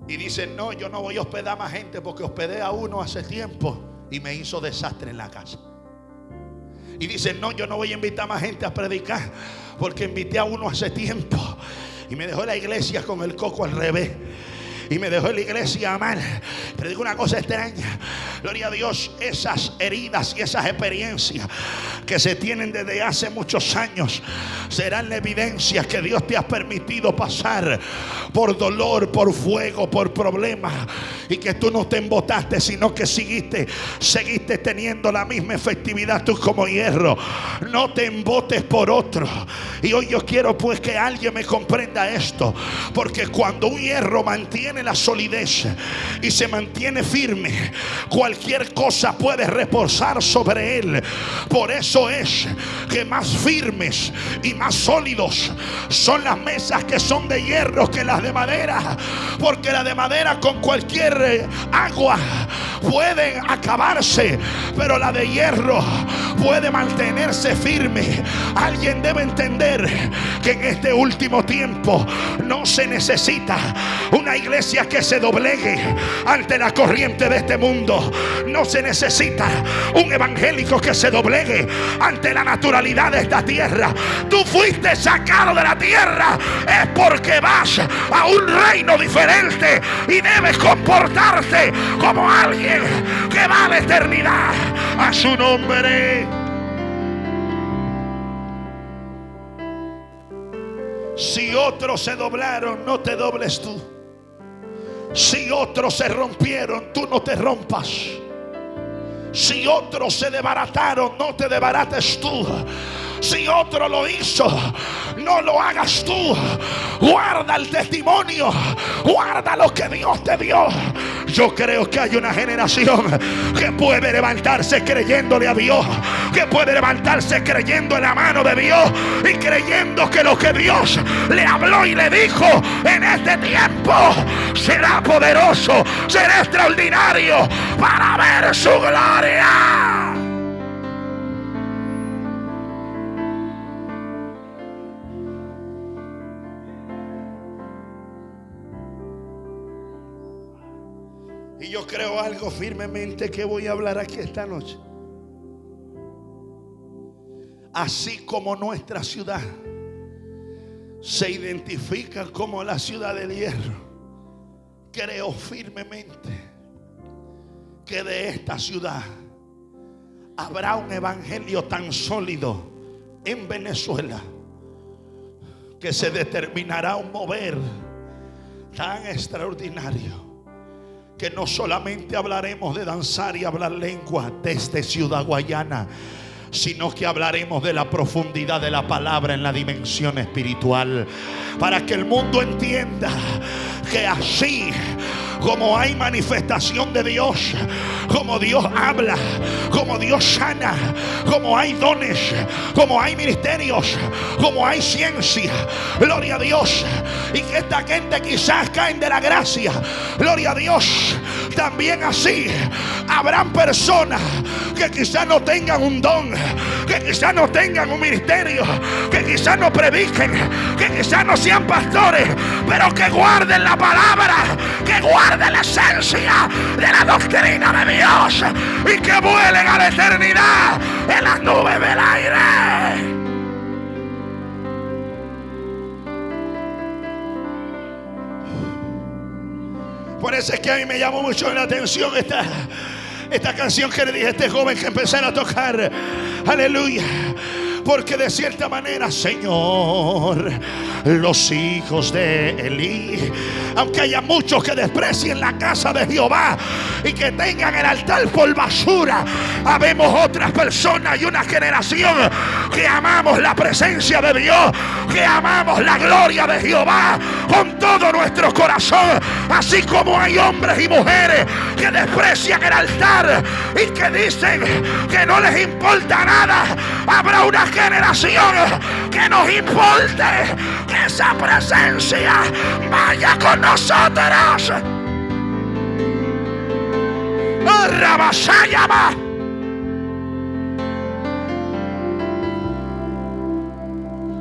Y dicen: no, yo no voy a hospedar más gente, porque hospedé a uno hace tiempo y me hizo desastre en la casa. Y dicen: no, yo no voy a invitar más gente a predicar, porque invité a uno hace tiempo y me dejó la iglesia con el coco al revés. Y me dejó en la iglesia mal. Pero digo una cosa extraña: gloria a Dios, esas heridas y esas experiencias que se tienen desde hace muchos años serán la evidencia que Dios te ha permitido pasar por dolor, por fuego, por problemas, y que tú no te embotaste, sino que seguiste teniendo la misma efectividad tú como hierro. No te embotes por otro. Y hoy yo quiero pues que alguien me comprenda esto, porque cuando un hierro mantiene la solidez y se mantiene firme, cualquier cosa puede reposar sobre él. Por eso es que más firmes y más sólidos son las mesas que son de hierro que las de madera, porque la de madera con cualquier agua pueden acabarse, pero la de hierro puede mantenerse firme. Alguien debe entender que en este último tiempo no se necesita una iglesia que se doblegue ante la corriente de este mundo. No se necesita un evangélico que se doblegue ante la naturalidad de esta tierra. Tú fuiste sacado de la tierra es porque vas a un reino diferente y debes comportarte como alguien que va a la eternidad. A su nombre. Si otros se doblaron, no te dobles tú. Si otros se rompieron, tú no te rompas. Si otros se desbarataron, no te desbarates tú. Si otro lo hizo, no lo hagas tú. Guarda el testimonio, guarda lo que Dios te dio. Yo creo que hay una generación que puede levantarse creyéndole a Dios, que puede levantarse creyendo en la mano de Dios y creyendo que lo que Dios le habló y le dijo en este tiempo será poderoso, será extraordinario para ver su gloria. Y yo creo algo firmemente que voy a hablar aquí esta noche. Así como nuestra ciudad se identifica como la ciudad del hierro, creo firmemente que de esta ciudad habrá un evangelio tan sólido en Venezuela que se determinará un mover tan extraordinario que no solamente hablaremos de danzar y hablar lengua desde Ciudad Guayana, sino que hablaremos de la profundidad de la palabra en la dimensión espiritual, para que el mundo entienda que así como hay manifestación de Dios, como Dios habla, como Dios sana, como hay dones, como hay ministerios, como hay ciencia, gloria a Dios, y que esta gente quizás caen de la gracia, gloria a Dios, también así habrán personas que quizás no tengan un don, que quizás no tengan un ministerio, que quizás no prediquen, que quizás no sean pastores, pero que guarden la palabra, que guarden la esencia de la doctrina de Dios y que vuelen a la eternidad en las nubes del aire. Por eso es que a mí me llamó mucho la atención esta canción que le dije a este joven que empezara a tocar. Aleluya. Porque de cierta manera, Señor, los hijos de Elí, aunque haya muchos que desprecien la casa de Jehová y que tengan el altar por basura, habemos otras personas y una generación que amamos la presencia de Dios, que amamos la gloria de Jehová con todo nuestro corazón. Así como hay hombres y mujeres que desprecian el altar y que dicen que no les importa nada, habrá una generación que nos importe que esa presencia vaya con nosotros. Rabasayama.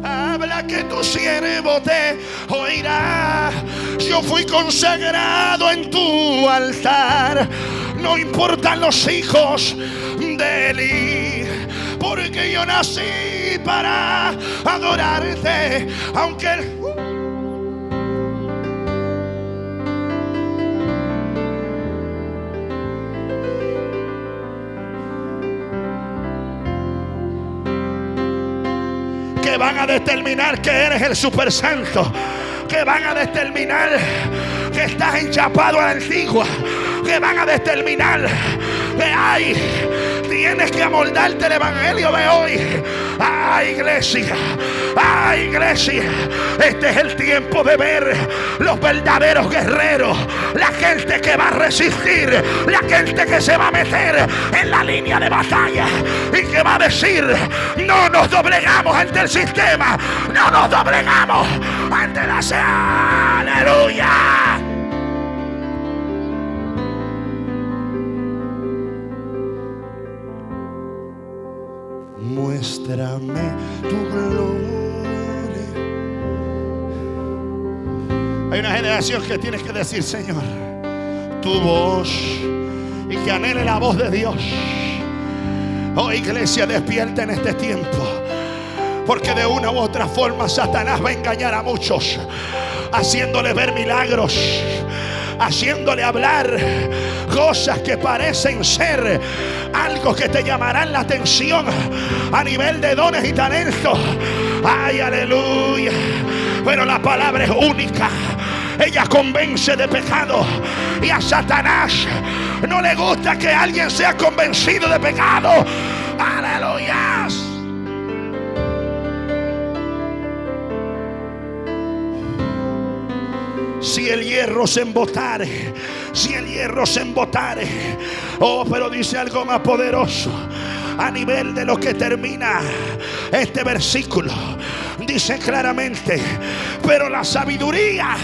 Habla que tu siervo te oirá. Yo fui consagrado en tu altar. No importan los hijos de Elí, porque yo nací para adorarte, aunque que van a determinar que eres el super santo, que van a determinar que estás enchapado a la antigua, que van a determinar que tienes que amoldarte el evangelio de hoy. Iglesia, iglesia, este es el tiempo de ver los verdaderos guerreros, la gente que va a resistir, la gente que se va a meter en la línea de batalla y que va a decir: no nos doblegamos ante el sistema, no nos doblegamos ante la aleluya. Muéstrame tu gloria. Hay una generación que tiene que decir: Señor, tu voz, y que anhele la voz de Dios. Oh, iglesia, despierta en este tiempo, porque de una u otra forma Satanás va a engañar a muchos, haciéndole ver milagros, haciéndole hablar cosas que parecen ser algo que te llamarán la atención a nivel de dones y talentos. Aleluya. Pero la palabra es única. Ella convence de pecado, y a Satanás no le gusta que alguien sea convencido de pecado. Aleluya. Si el hierro se embotare, si el hierro se embotare. Oh, pero dice algo más poderoso a nivel de lo que termina este versículo. Dice claramente: pero la sabiduría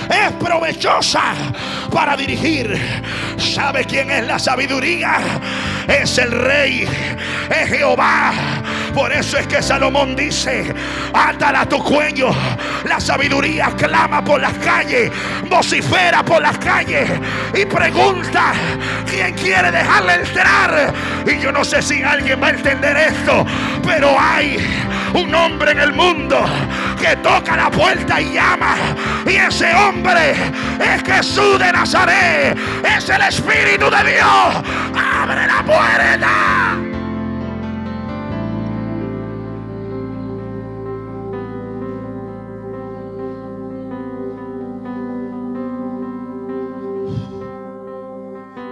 es provechosa para dirigir. ¿Sabe quién es la sabiduría? Es el Rey, es Jehová. Por eso es que Salomón dice: átala a tu cuello. La sabiduría clama por las calles, vocifera por las calles y pregunta quién quiere dejarle entrar. Y yo no sé si alguien va a entender esto, pero hay un hombre en el mundo que toca la puerta y llama, y ese hombre es Jesús de Nazaret, es el Espíritu de Dios. ¡Abre la puerta!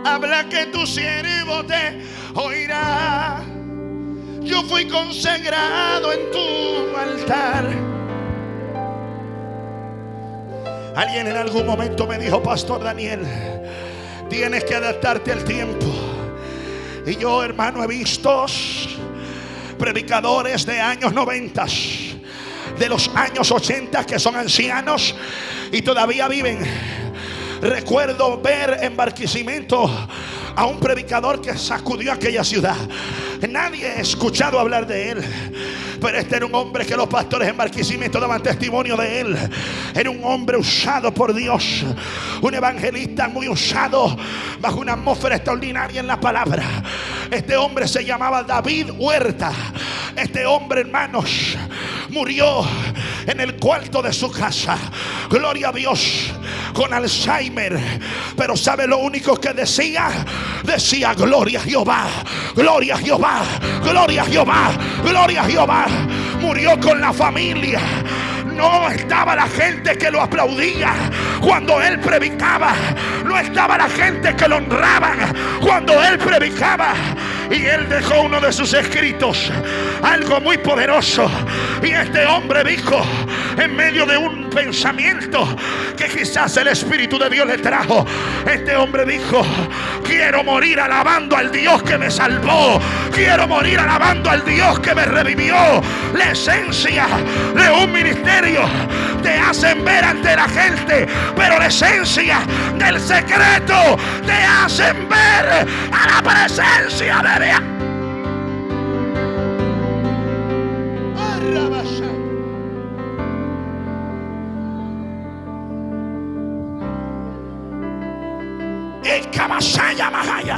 Habla que tu siervo te oirá. Yo fui consagrado en tu altar. Alguien en algún momento me dijo: Pastor Daniel, tienes que adaptarte al tiempo. Y yo, hermano, he visto predicadores de años 90, de los años 80, que son ancianos y todavía viven. Recuerdo ver en Barquisimeto a un predicador que sacudió aquella ciudad. Nadie ha escuchado hablar de él, pero este era un hombre que los pastores en Barquisimeto daban testimonio de él. Era un hombre usado por Dios, un evangelista muy usado, bajo una atmósfera extraordinaria en la palabra. Este hombre se llamaba David Huerta. Este hombre, hermanos, murió en el cuarto de su casa, gloria a Dios, con Alzheimer. Pero ¿sabe lo único que decía? Decía: gloria a Jehová, gloria a Jehová, gloria a Jehová, gloria a Jehová. Murió con la familia. No estaba la gente que lo aplaudía cuando él predicaba. No estaba la gente que lo honraban cuando él predicaba. Y él dejó uno de sus escritos, algo muy poderoso. Y este hombre dijo, en medio de un pensamiento que quizás el Espíritu de Dios le trajo, este hombre dijo: quiero morir alabando al Dios que me salvó. Quiero morir alabando al Dios que me revivió. La esencia de un ministerio te hacen ver ante la gente, pero la esencia del secreto te hacen ver a la presencia de Dios. El Kabashaya Mahaya.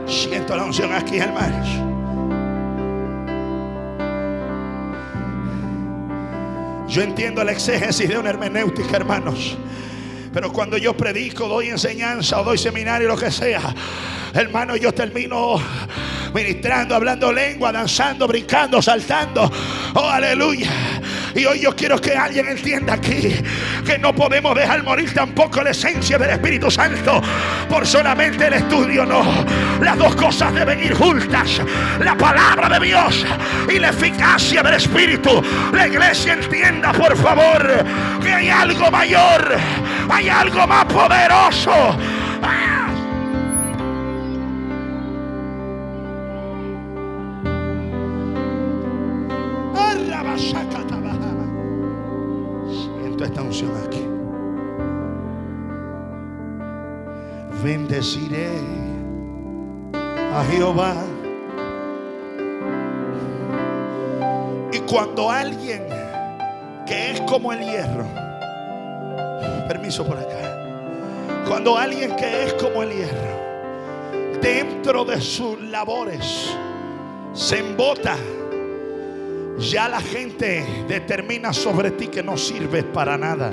Siento la unción aquí, hermanos. Yo entiendo el exégesis de una hermenéutica, hermanos, Pero cuando yo predico, doy enseñanza o doy seminario, lo que sea, hermano, yo termino ministrando, hablando lengua, danzando, brincando, saltando. Oh, aleluya. Y hoy yo quiero que alguien entienda aquí que no podemos dejar morir tampoco la esencia del Espíritu Santo por solamente el estudio. No, las dos cosas deben ir juntas: la palabra de Dios y la eficacia del Espíritu. La iglesia entienda, por favor, que hay algo mayor, hay algo más poderoso. Siento esta unción aquí. Bendeciré a Jehová. Y cuando alguien que es como el hierro, permiso por acá, cuando alguien que es como el hierro dentro de sus labores se embota, ya la gente determina sobre ti que no sirves para nada,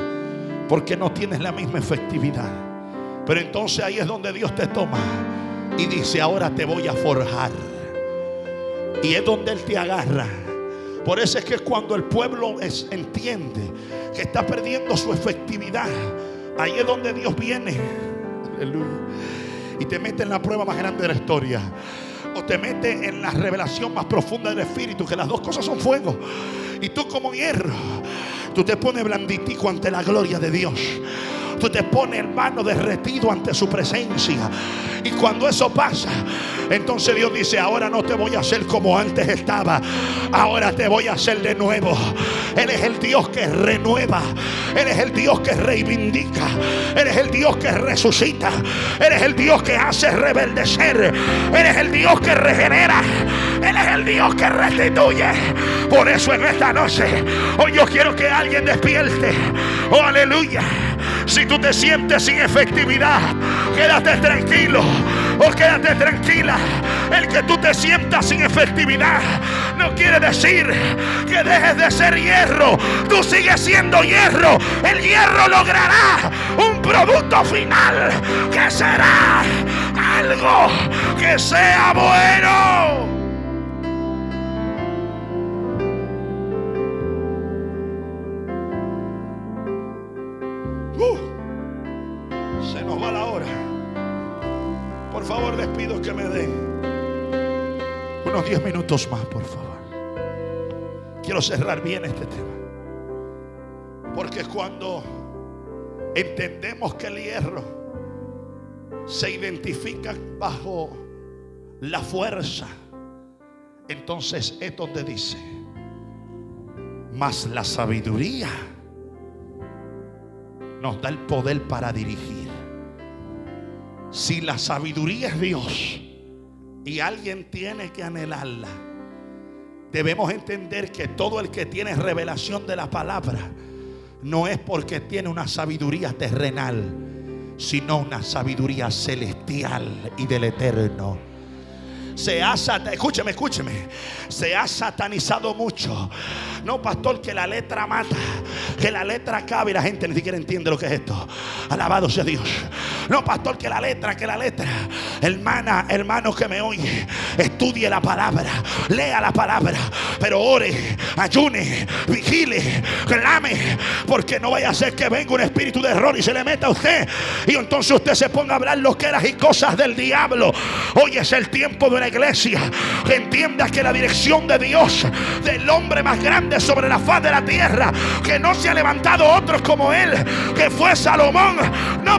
porque no tienes la misma efectividad. Pero entonces ahí es donde Dios te toma y dice: ahora te voy a forjar. Y es donde Él te agarra. Por eso es que cuando el pueblo entiende que está perdiendo su efectividad, ahí es donde Dios viene, aleluya, y te mete en la prueba más grande de la historia, o te mete en la revelación más profunda del Espíritu, que las dos cosas son fuego. Y tú, como hierro, tú te pones blanditico ante la gloria de Dios. Tú te pones, hermano, derretido ante su presencia. Y cuando eso pasa, entonces Dios dice: ahora no te voy a hacer como antes estaba, ahora te voy a hacer de nuevo. Él es el Dios que renueva, Él es el Dios que reivindica, Él es el Dios que resucita, Él es el Dios que hace reverdecer, Él es el Dios que regenera, Él es el Dios que restituye. Por eso en esta noche, hoy yo quiero que alguien despierte. Oh, aleluya. Si tú te sientes sin efectividad, quédate tranquilo o quédate tranquila. El que tú te sientas sin efectividad no quiere decir que dejes de ser hierro. Tú sigues siendo hierro. El hierro logrará un producto final que será algo que sea bueno. Se nos va la hora. Por favor, les pido que me den unos 10 minutos más, por favor. Quiero cerrar bien este tema, porque cuando entendemos que el hierro se identifica bajo la fuerza, entonces es donde dice: mas la sabiduría nos da el poder para dirigir. Si la sabiduría es Dios y alguien tiene que anhelarla, debemos entender que todo el que tiene revelación de la palabra no es porque tiene una sabiduría terrenal, sino una sabiduría celestial y del eterno. Escúcheme, se ha satanizado mucho. No, pastor, que la letra mata, que la letra cabe, y la gente ni siquiera entiende lo que es esto. Alabado sea Dios. No, pastor, que la letra. Hermano que me oye, estudie la palabra, lea la palabra, pero ore, ayune, vigile, clame, porque no vaya a ser que venga un espíritu de error y se le meta a usted, y entonces usted se ponga a hablar loqueras y cosas del diablo. Hoy es el tiempo de una iglesia que entienda que la dirección de Dios, del hombre más grande sobre la faz de la tierra, que no se ha levantado otros como él, que fue Salomón, no